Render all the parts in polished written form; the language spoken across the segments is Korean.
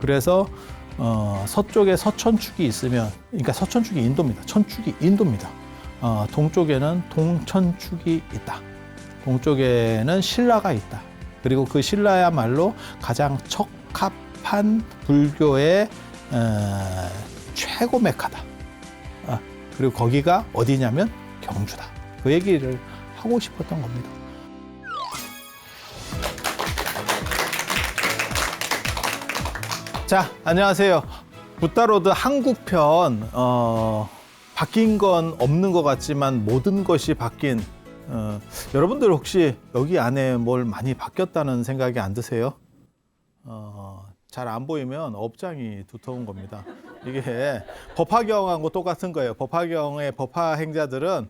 그래서 서쪽에 서천축이 있으면, 그러니까 서천축이 인도입니다. 천축이 인도입니다. 동쪽에는 동천축이 있다. 동쪽에는 신라가 있다. 그리고 그 신라야말로 가장 적합한 불교의 최고 메카다. 그리고 거기가 어디냐면 경주다. 그 얘기를 하고 싶었던 겁니다. 자, 안녕하세요. 붓다로드 한국편, 바뀐 건 없는 것 같지만 모든 것이 바뀐, 여러분들 혹시 여기 안에 뭘 많이 바뀌었다는 생각이 안 드세요? 잘 안 보이면 업장이 두터운 겁니다. 이게 법화경하고 똑같은 거예요. 법화경의 법화 행자들은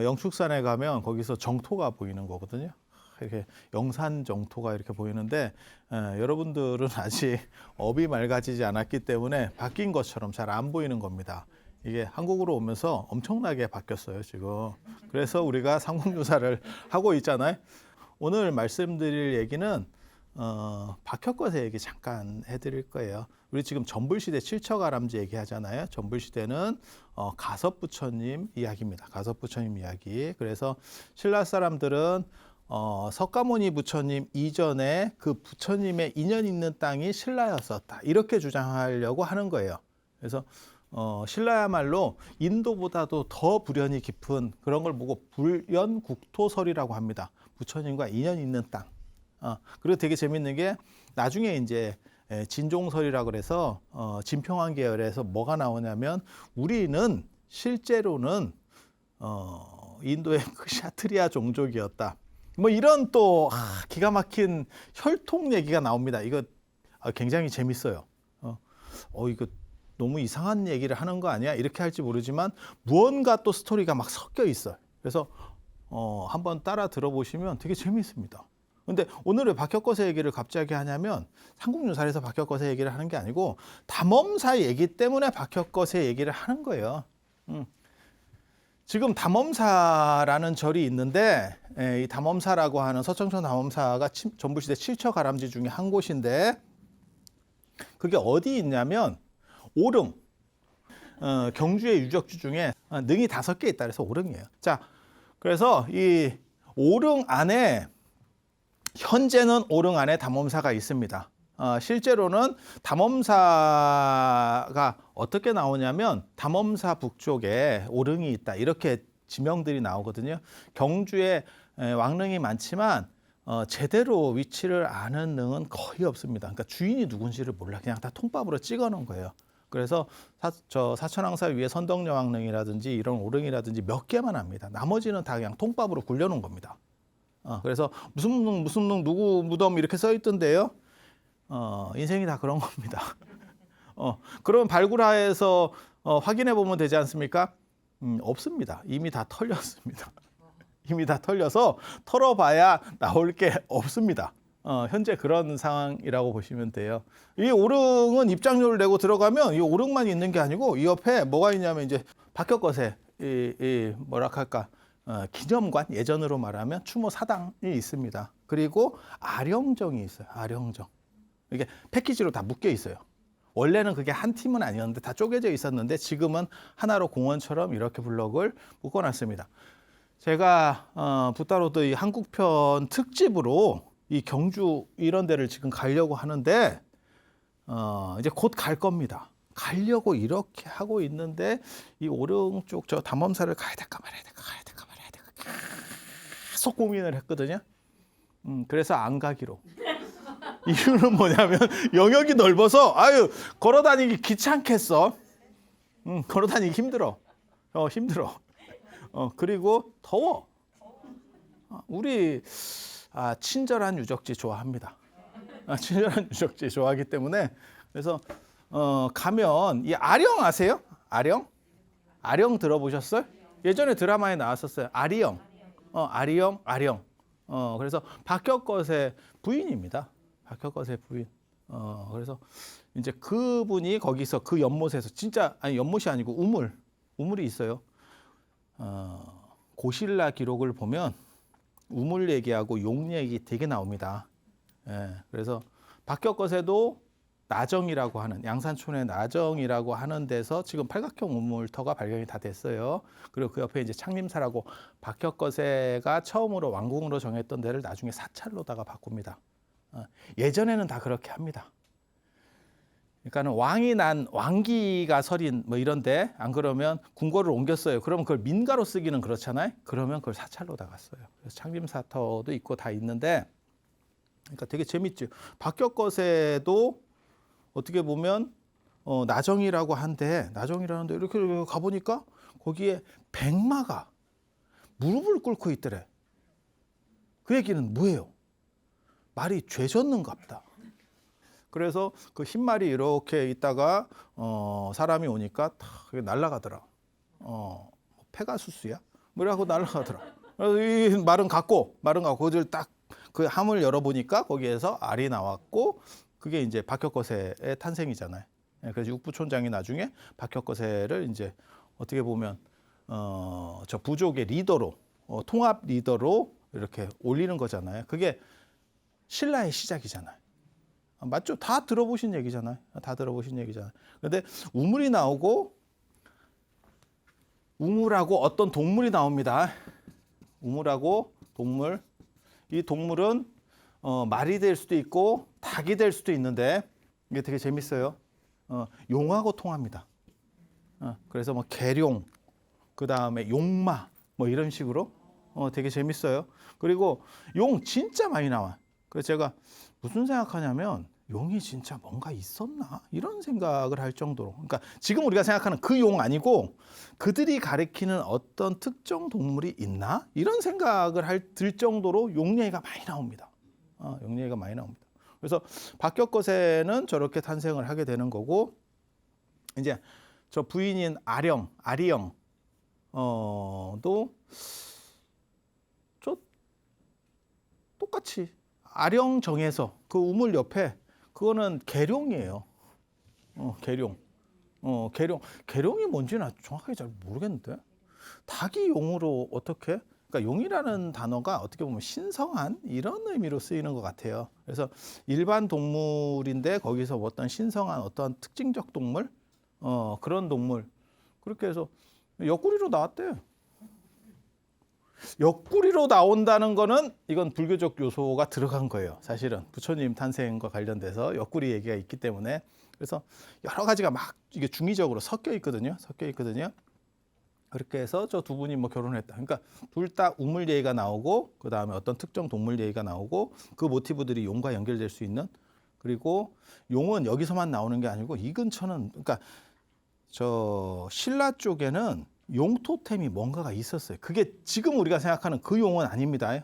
영축산에 가면 거기서 정토가 보이는 거거든요. 이렇게 영산 정토가 이렇게 보이는데 여러분들은 아직 업이 맑아지지 않았기 때문에 바뀐 것처럼 잘 안 보이는 겁니다. 이게 한국으로 오면서 엄청나게 바뀌었어요, 지금. 그래서 우리가 삼국유사를 하고 있잖아요. 오늘 말씀드릴 얘기는 박혁거세 얘기 잠깐 해드릴 거예요. 우리 지금 전불시대 칠처가람지 얘기하잖아요. 전불시대는 가섭부처님 이야기입니다. 가섭부처님 이야기. 그래서 신라 사람들은 석가모니 부처님 이전에 그 부처님의 인연 있는 땅이 신라였었다. 이렇게 주장하려고 하는 거예요. 그래서 신라야말로 인도보다도 더 불연이 깊은 그런 걸 보고 불연국토설이라고 합니다. 부처님과 인연 있는 땅. 그리고 되게 재밌는 게 나중에 이제 진종설이라고 그래서 진평왕 계열에서 뭐가 나오냐면 우리는 실제로는 인도의 크샤트리아 종족이었다. 뭐 이런 또 기가 막힌 혈통 얘기가 나옵니다. 이거 굉장히 재밌어요. 이거 너무 이상한 얘기를 하는 거 아니야? 이렇게 할지 모르지만 무언가 또 스토리가 막 섞여 있어요. 그래서 한번 따라 들어보시면 되게 재미있습니다. 근데 오늘 왜 박혁거세 얘기를 갑자기 하냐면 삼국유사에서 박혁거세 얘기를 하는 게 아니고 담엄사 얘기 때문에 박혁거세 얘기를 하는 거예요. 지금 담엄사라는 절이 있는데 이 담엄사라고 하는 서청천 담엄사가 전불시대 칠처가람지 중에 한 곳인데 그게 어디 있냐면 오릉, 경주의 유적지 중에 능이 5개 있다 그래서 오릉이에요. 자, 그래서 이 오릉 안에 현재는 오릉 안에 담엄사가 있습니다. 실제로는 담엄사가 어떻게 나오냐면 담엄사 북쪽에 오릉이 있다 이렇게 지명들이 나오거든요. 경주에 왕릉이 많지만 제대로 위치를 아는 능은 거의 없습니다. 그러니까 주인이 누군지를 몰라. 그냥 다 통밥으로 찍어 놓은 거예요. 그래서 사천왕사 위에 선덕여왕릉이라든지 이런 오릉이라든지 몇 개만 합니다. 나머지는 다 그냥 통밥으로 굴려놓은 겁니다. 그래서 무슨 릉 누구 무덤 이렇게 써 있던데요. 인생이 다 그런 겁니다. 그러면 발굴하에서 확인해 보면 되지 않습니까? 없습니다. 이미 다 털렸습니다. 이미 다 털려서 털어봐야 나올 게 없습니다. 현재 그런 상황이라고 보시면 돼요. 이 오릉은 입장료를 내고 들어가면 이 오릉만 있는 게 아니고 이 옆에 뭐가 있냐면 이제 박혁거세 뭐라 할까 기념관, 예전으로 말하면 추모 사당이 있습니다. 그리고 아령정이 있어요. 아령정. 이게 패키지로 다 묶여 있어요. 원래는 그게 한 팀은 아니었는데 다 쪼개져 있었는데 지금은 하나로 공원처럼 이렇게 블럭을 묶어놨습니다. 제가 붓다로드 이 한국편 특집으로 이 경주 이런 데를 지금 가려고 하는데 이제 곧 갈 겁니다. 가려고 이렇게 하고 있는데 이 오릉 쪽 저 담엄사를 가야 될까 말아야 될까 계속 고민을 했거든요. 그래서 안 가기로. 이유는 뭐냐면 영역이 넓어서 걸어 다니기 귀찮겠어. 걸어 다니기 힘들어. 힘들어. 그리고 더워. 우리 친절한 유적지 좋아합니다. 친절한 유적지 좋아하기 때문에 그래서 가면 이 아령 아세요? 아령? 아령 들어보셨어요? 예전에 드라마에 나왔었어요. 아리영. 아령. 그래서 박혁거세 부인입니다. 박혁거세 부인. 그래서 이제 그분이 거기서 그 연못에서 진짜 연못이 아니고 우물이 있어요. 고신라 기록을 보면 우물 얘기하고 용 얘기 되게 나옵니다. 그래서 박혁거세도 나정이라고 하는 양산촌의 나정이라고 하는 데서 지금 팔각형 우물터가 발견이 다 됐어요. 그리고 그 옆에 이제 창림사라고 박혁거세가 처음으로 왕궁으로 정했던 데를 나중에 사찰로다가 바꿉니다. 예전에는 다 그렇게 합니다. 그러니까는 왕이 난 왕기가 서린 뭐 이런데 안 그러면 궁궐을 옮겼어요. 그러면 그걸 민가로 쓰기는 그렇잖아요. 그러면 그걸 사찰로다가 써요. 그래서 창림사터도 있고 다 있는데, 그러니까 되게 재밌죠. 박혁거세도 어떻게 보면 나정이라고 나정이라는데 이렇게 가보니까 거기에 백마가 무릎을 꿇고 있더래. 그 얘기는 뭐예요? 말이 죄졌는갑다. 그래서 그 흰말이 이렇게 있다가 사람이 오니까 탁 날아가더라. 페가수스야? 뭐라고 날아가더라. 그래서 이 말은 갖고 그걸 딱 그 함을 열어보니까 거기에서 알이 나왔고, 그게 이제 박혁거세의 탄생이잖아요. 그래서 육부촌장이 나중에 박혁거세를 이제 어떻게 보면 저 부족의 리더로 통합 리더로 이렇게 올리는 거잖아요. 그게 신라의 시작이잖아요. 맞죠? 다 들어보신 얘기잖아요. 그런데 우물이 나오고 우물하고 어떤 동물이 나옵니다. 우물하고 동물. 이 동물은 말이 될 수도 있고 닭이 될 수도 있는데 이게 되게 재밌어요. 용하고 통합니다. 그래서 뭐 계룡, 그 다음에 용마 뭐 이런 식으로 되게 재밌어요. 그리고 용 진짜 많이 나와. 그래서 제가 무슨 생각하냐면 용이 진짜 뭔가 있었나 이런 생각을 할 정도로, 그러니까 지금 우리가 생각하는 그 용 아니고 그들이 가리키는 어떤 특정 동물이 있나 이런 생각을 들 정도로 용 얘기가 많이 나옵니다. 용 얘기가 많이 나옵니다. 그래서 박혁거세는 저렇게 탄생을 하게 되는 거고, 이제 저 부인인 아리영 도 저 똑같이 아령정에서 그 우물 옆에 그거는 계룡이에요. 계룡. 계룡이 뭔지는 정확하게 잘 모르겠는데. 닭이 용으로 어떻게? 그러니까 용이라는 단어가 어떻게 보면 신성한 이런 의미로 쓰이는 것 같아요. 그래서 일반 동물인데 거기서 어떤 신성한 어떤 특징적 동물, 그런 동물. 그렇게 해서 옆구리로 나왔대요. 옆구리로 나온다는 거는 이건 불교적 요소가 들어간 거예요. 사실은 부처님 탄생과 관련돼서 옆구리 얘기가 있기 때문에. 그래서 여러 가지가 막 이게 중의적으로 섞여 있거든요. 그렇게 해서 저 두 분이 뭐 결혼했다. 그러니까 둘 다 우물 얘기가 나오고, 그 다음에 어떤 특정 동물 얘기가 나오고, 그 모티브들이 용과 연결될 수 있는. 그리고 용은 여기서만 나오는 게 아니고 이 근처는, 그러니까 저 신라 쪽에는 용 토템이 뭔가가 있었어요. 그게 지금 우리가 생각하는 그 용은 아닙니다.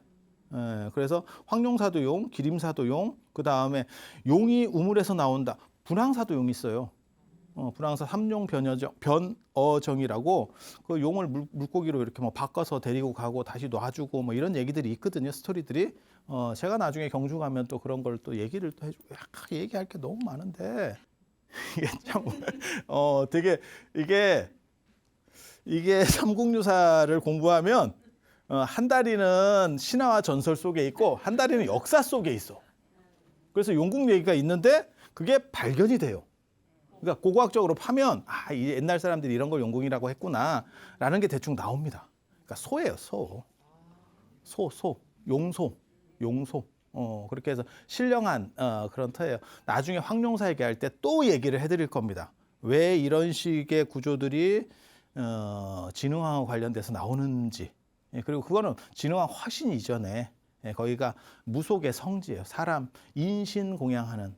그래서 황룡사도 용, 기림사도 용, 그 다음에 용이 우물에서 나온다. 분황사도 용이 있어요. 분황사 삼용 변어정이라고 그 용을 물고기로 이렇게 뭐 바꿔서 데리고 가고 다시 놔주고 뭐 이런 얘기들이 있거든요. 스토리들이. 제가 나중에 경주 가면 또 그런 걸 또 얘기를 또 해주고, 얘기할 게 너무 많은데 이게 참 되게 이게 삼국유사를 공부하면 한 다리는 신화와 전설 속에 있고 한 다리는 역사 속에 있어. 그래서 용국 얘기가 있는데 그게 발견이 돼요. 그러니까 고고학적으로 파면 이 옛날 사람들이 이런 걸 용궁이라고 했구나라는 게 대충 나옵니다. 그러니까 소예요, 소. 용소. 그렇게 해서 신령한 그런 터예요. 나중에 황룡사 얘기할 때 또 얘기를 해드릴 겁니다. 왜 이런 식의 구조들이 진흥왕과 관련돼서 나오는지. 그리고 그거는 진흥왕 훨씬 이전에 거기가 무속의 성지예요. 사람 인신공양하는.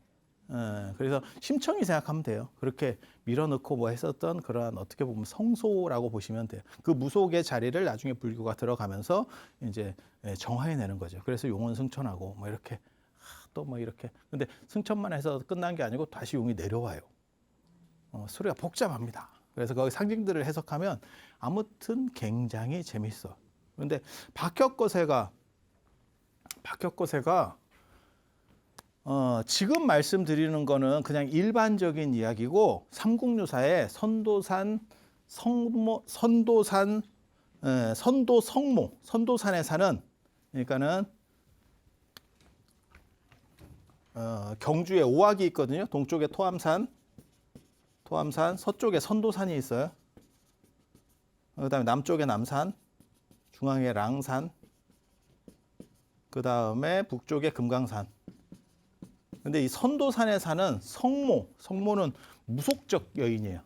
그래서 심청이 생각하면 돼요. 그렇게 밀어넣고 뭐 했었던 그러한 어떻게 보면 성소라고 보시면 돼요. 그 무속의 자리를 나중에 불교가 들어가면서 이제 정화해내는 거죠. 그래서 용은 승천하고 뭐 이렇게 또 뭐 이렇게. 근데 승천만 해서 끝난 게 아니고 다시 용이 내려와요. 소리가 복잡합니다. 그래서 거기 상징들을 해석하면 아무튼 굉장히 재밌어. 그런데 박혁거세가 지금 말씀드리는 거는 그냥 일반적인 이야기고, 삼국유사의 선도산에 사는, 그러니까는 경주에 오악이 있거든요. 동쪽에 토암산, 서쪽에 선도산이 있어요. 그다음에 남쪽에 남산, 중앙에 랑산, 그다음에 북쪽에 금강산. 근데 이 선도산에 사는 성모는 무속적 여인이에요.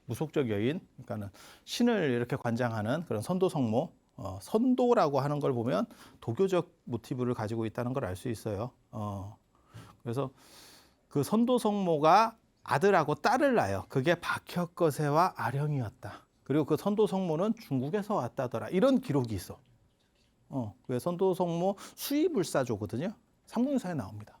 무속적 여인, 그러니까는 신을 이렇게 관장하는 그런 선도 성모. 선도라고 하는 걸 보면 도교적 모티브를 가지고 있다는 걸 알 수 있어요. 그래서 그 선도 성모가 아들하고 딸을 낳아요. 그게 박혁거세와 아령이었다. 그리고 그 선도 성모는 중국에서 왔다더라. 이런 기록이 있어. 그 선도 성모 수의불사조거든요. 삼국유사에 나옵니다.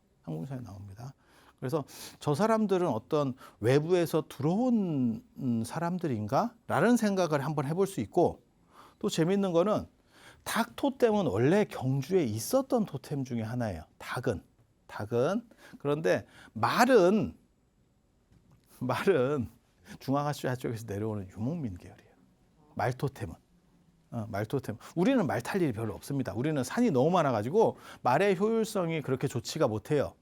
그래서 저 사람들은 어떤 외부에서 들어온 사람들인가? 라는 생각을 한번 해볼 수 있고, 또 재밌는 거는 닭 토템은 원래 경주에 있었던 토템 중에 하나예요. 닭은. 그런데 말은 중앙아시아 쪽에서 내려오는 유목민 계열이에요. 말 토템은. 우리는 말 탈 일이 별로 없습니다. 우리는 산이 너무 많아가지고 말의 효율성이 그렇게 좋지가 못해요.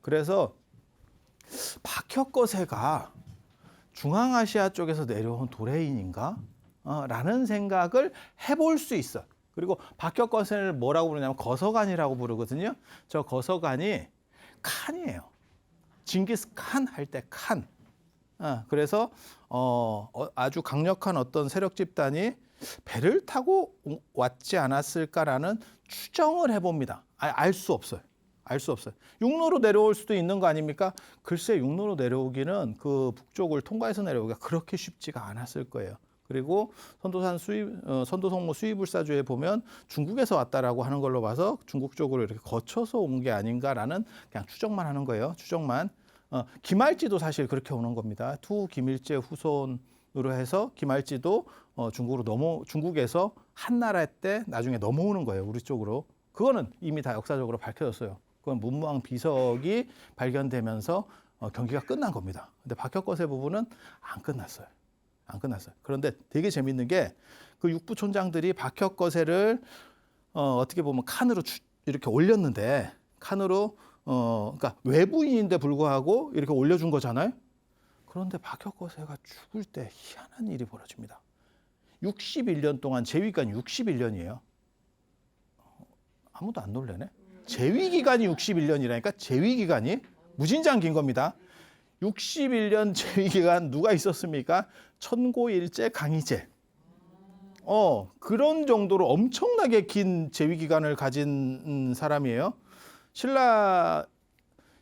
그래서 박혁거세가 중앙아시아 쪽에서 내려온 도레인인가? 라는 생각을 해볼 수 있어. 그리고 박혁거세를 뭐라고 부르냐면 거서관이라고 부르거든요. 저 거서관이 칸이에요. 징기스 칸 할 때 칸. 그래서 아주 강력한 어떤 세력 집단이 배를 타고 왔지 않았을까라는 추정을 해봅니다. 알 수 없어요. 육로로 내려올 수도 있는 거 아닙니까? 글쎄, 육로로 내려오기는 그 북쪽을 통과해서 내려오기가 그렇게 쉽지가 않았을 거예요. 그리고 선도성모 수의불사조에 보면 중국에서 왔다라고 하는 걸로 봐서 중국 쪽으로 이렇게 거쳐서 온 게 아닌가라는 그냥 추정만 하는 거예요. 추정만. 김알지도 사실 그렇게 오는 겁니다. 투 김일제 후손으로 해서 김알지도 중국에서 한나라 때 나중에 넘어오는 거예요. 우리 쪽으로. 그거는 이미 다 역사적으로 밝혀졌어요. 그건 문무왕 비석이 발견되면서 경기가 끝난 겁니다. 근데 박혁거세 부분은 안 끝났어요. 그런데 되게 재밌는 게 그 육부촌장들이 박혁거세를 어떻게 보면 칸으로 이렇게 올렸는데, 칸으로 그러니까 외부인인데 불구하고 이렇게 올려준 거잖아요. 그런데 박혁거세가 죽을 때 희한한 일이 벌어집니다. 61년 동안 재위기간이 61년이에요. 아무도 안 놀래네. 재위기간이 61년이라니까. 재위기간이 무진장 긴 겁니다. 61년 재위기간 누가 있었습니까? 천고일제 강희제. 그런 정도로 엄청나게 긴 재위기간을 가진 사람이에요. 신라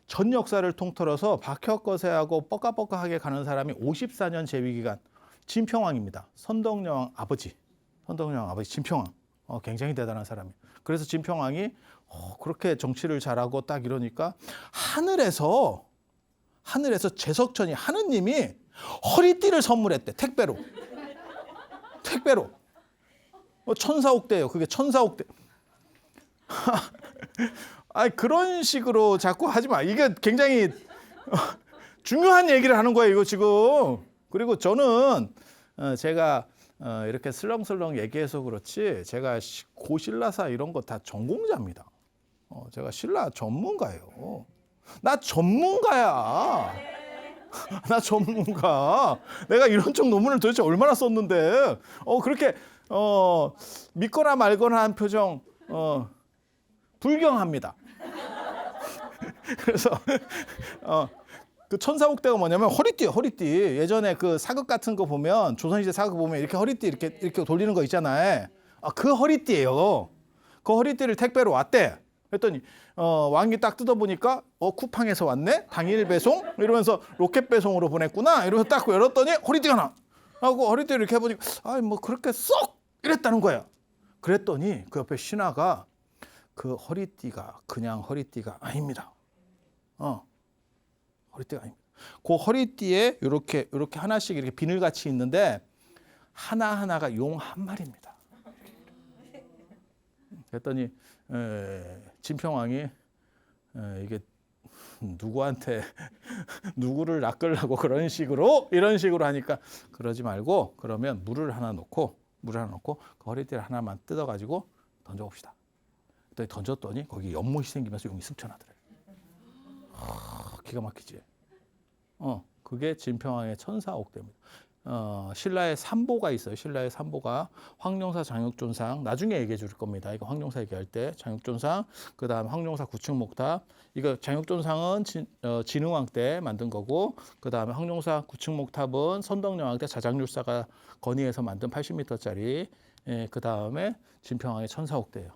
전 역사를 통틀어서 박혁거세하고 뻐까뻐까하게 가는 사람이 54년 재위기간. 진평왕입니다. 선덕여왕 아버지 진평왕. 굉장히 대단한 사람이에요. 그래서 진평왕이 그렇게 정치를 잘하고 딱 이러니까 하늘에서 제석천이 하느님이 허리띠를 선물했대. 택배로. 천사옥대예요. 그게 천사옥대. 그런 식으로 자꾸 하지 마. 이게 굉장히 중요한 얘기를 하는 거예요, 이거 지금. 그리고 저는 제가 이렇게 슬렁슬렁 얘기해서 그렇지, 제가 고신라사 이런 거 다 전공자입니다. 제가 신라 전문가예요. 나 전문가. 내가 이런 쪽 논문을 도대체 얼마나 썼는데, 그렇게 믿거나 말거나 한 표정, 불경합니다. 그래서 그 천사옥대가 뭐냐면 허리띠예요. 예전에 그 사극 같은 거 보면, 조선시대 사극 보면 이렇게 허리띠 이렇게 돌리는 거 있잖아요. 그 허리띠예요. 그 허리띠를 택배로 왔대. 그랬더니 왕이 딱 뜯어보니까 쿠팡에서 왔네? 당일 배송? 이러면서 로켓 배송으로 보냈구나? 이러면서 딱 열었더니 허리띠가 나. 하고 허리띠를 이렇게 해보니까 뭐 그렇게 쏙! 이랬다는 거야. 그랬더니 그 옆에 신하가 그 허리띠가 그냥 허리띠가 아닙니다. 허리띠가 아닙니다. 그 허리띠에 이렇게 하나씩 이렇게 비늘같이 있는데 하나하나가 용 한 마리입니다. 그랬더니 진평왕이 이게 누구한테 누구를 낚으려고 이런 식으로 하니까, 그러지 말고 그러면 물을 하나 놓고 그 허리띠를 하나만 뜯어가지고 던져봅시다. 그랬더니 던졌더니 거기 연못이 생기면서 용이 승천하더래. 기가 막히지. 그게 진평왕의 천사옥대입니다. 신라의 삼보가 있어요. 신라의 삼보가 황룡사 장육존상 나중에 얘기해 줄 겁니다. 이거 황룡사 얘기할 때 장육존상, 그다음 황룡사 구층목탑. 이거 장육존상은 진흥왕 때 만든 거고, 그다음에 황룡사 구층목탑은 선덕여왕 때 자장률사가 건의해서 만든 80m짜리. 그다음에 진평왕의 천사옥대예요.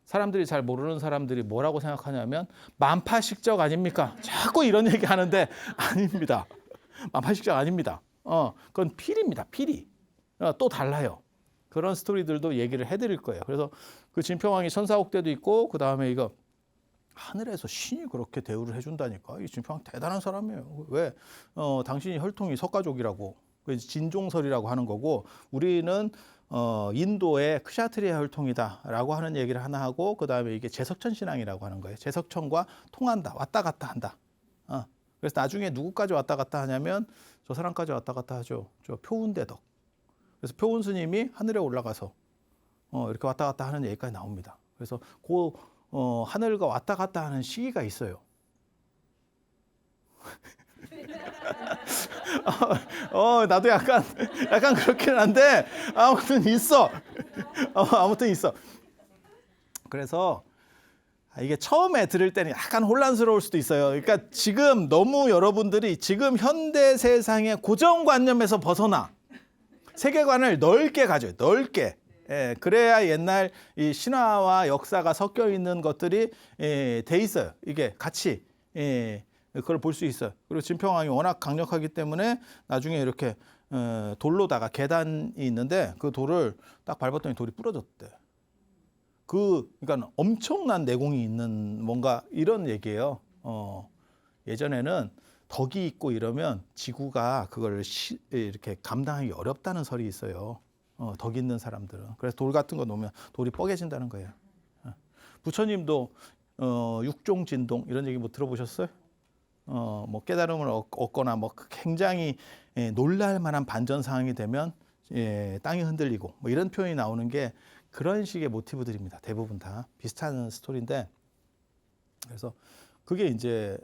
사람들이 잘 모르는 사람들이 뭐라고 생각하냐면 만파식적 아닙니까? 자꾸 이런 얘기 하는데 아닙니다. 만파식적 아닙니다. 그건 필입니다. 필이. 또 달라요. 그런 스토리들도 얘기를 해드릴 거예요. 그래서 그 진평왕이 천사옥대도 있고, 그 다음에 이거 하늘에서 신이 그렇게 대우를 해준다니까. 이 진평왕 대단한 사람이에요. 왜? 당신이 혈통이 석가족이라고, 진종설이라고 하는 거고, 우리는 인도의 크샤트리아 혈통이다라고 하는 얘기를 하나 하고, 그 다음에 이게 제석천 신앙이라고 하는 거예요. 제석천과 통한다, 왔다 갔다 한다. 그래서 나중에 누구까지 왔다 갔다 하냐면 저 사람까지 왔다 갔다 하죠. 저 표운대덕. 그래서 표운 스님이 하늘에 올라가서 이렇게 왔다 갔다 하는 얘기까지 나옵니다. 그래서 그 하늘과 왔다 갔다 하는 시기가 있어요. 나도 약간 그렇긴 한데 아무튼 있어. 아무튼 있어. 그래서 이게 처음에 들을 때는 약간 혼란스러울 수도 있어요. 그러니까 지금 너무 여러분들이 지금 현대 세상의 고정관념에서 벗어나 세계관을 넓게 가져요. 넓게. 그래야 옛날 이 신화와 역사가 섞여 있는 것들이 돼 있어요. 이게 같이 그걸 볼 수 있어요. 그리고 진평왕이 워낙 강력하기 때문에 나중에 이렇게 돌로다가 계단이 있는데 그 돌을 딱 밟았더니 돌이 부러졌대. 그러니까 엄청난 내공이 있는 뭔가 이런 얘기예요. 예전에는 덕이 있고 이러면 지구가 그걸 이렇게 감당하기 어렵다는 설이 있어요. 덕 있는 사람들은. 그래서 돌 같은 거 놓으면 돌이 뻐개진다는 거예요. 부처님도 육종진동 이런 얘기 뭐 들어보셨어요? 뭐 깨달음을 얻거나 뭐 굉장히 놀랄 만한 반전 상황이 되면 땅이 흔들리고 뭐 이런 표현이 나오는 게 그런 식의 모티브들입니다. 대부분 다 비슷한 스토리인데, 그래서 그게 이제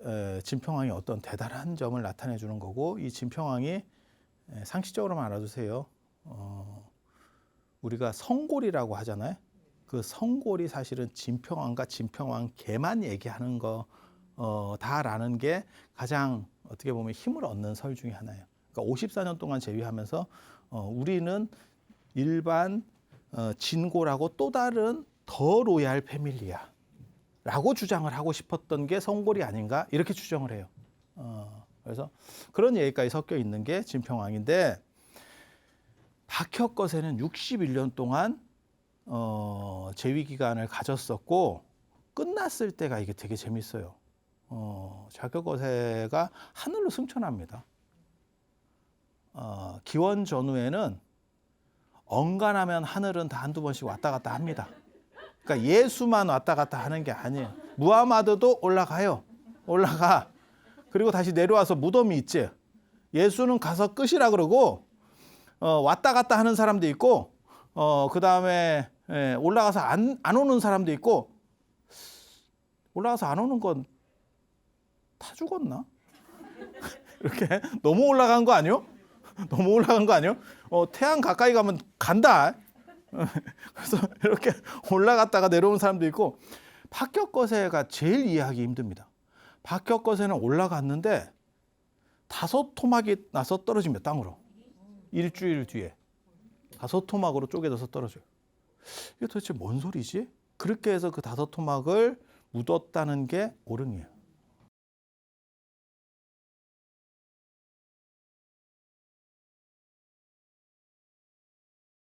진평왕이 어떤 대단한 점을 나타내 주는 거고, 이 진평왕이 상식적으로만 알아두세요. 우리가 성골이라고 하잖아요. 그 성골이 사실은 진평왕과 진평왕 개만 얘기하는 거다라는 게 가장 어떻게 보면 힘을 얻는 설 중에 하나예요. 그러니까 54년 동안 재위하면서 우리는 일반 진골하고 또 다른 더 로얄 패밀리야 라고 주장을 하고 싶었던 게 성골이 아닌가 이렇게 추정을 해요. 그래서 그런 얘기까지 섞여 있는 게 진평왕인데, 박혁거세는 61년 동안 재위 기간을 가졌었고, 끝났을 때가 이게 되게 재밌어요. 박혁거세가 하늘로 승천합니다. 기원 전후에는 언간하면 하늘은 다 한두 번씩 왔다 갔다 합니다. 그러니까 예수만 왔다 갔다 하는 게 아니에요. 무하마드도 올라가요. 올라가. 그리고 다시 내려와서 무덤이 있지. 예수는 가서 끝이라 그러고 왔다 갔다 하는 사람도 있고, 그 다음에 올라가서 안 오는 사람도 있고, 올라가서 안 오는 건 다 죽었나? 이렇게 너무 올라간 거 아니요? 너무 올라간 거 아니요? 태양 가까이 가면 간다. 그래서 이렇게 올라갔다가 내려오는 사람도 있고, 박혁거세가 제일 이해하기 힘듭니다. 박혁거세는 올라갔는데 5토막이 나서 떨어집니다. 땅으로. 일주일 뒤에 5토막으로 쪼개져서 떨어져요. 이게 도대체 뭔 소리지? 그렇게 해서 그 5토막을 묻었다는 게 오릉이에요.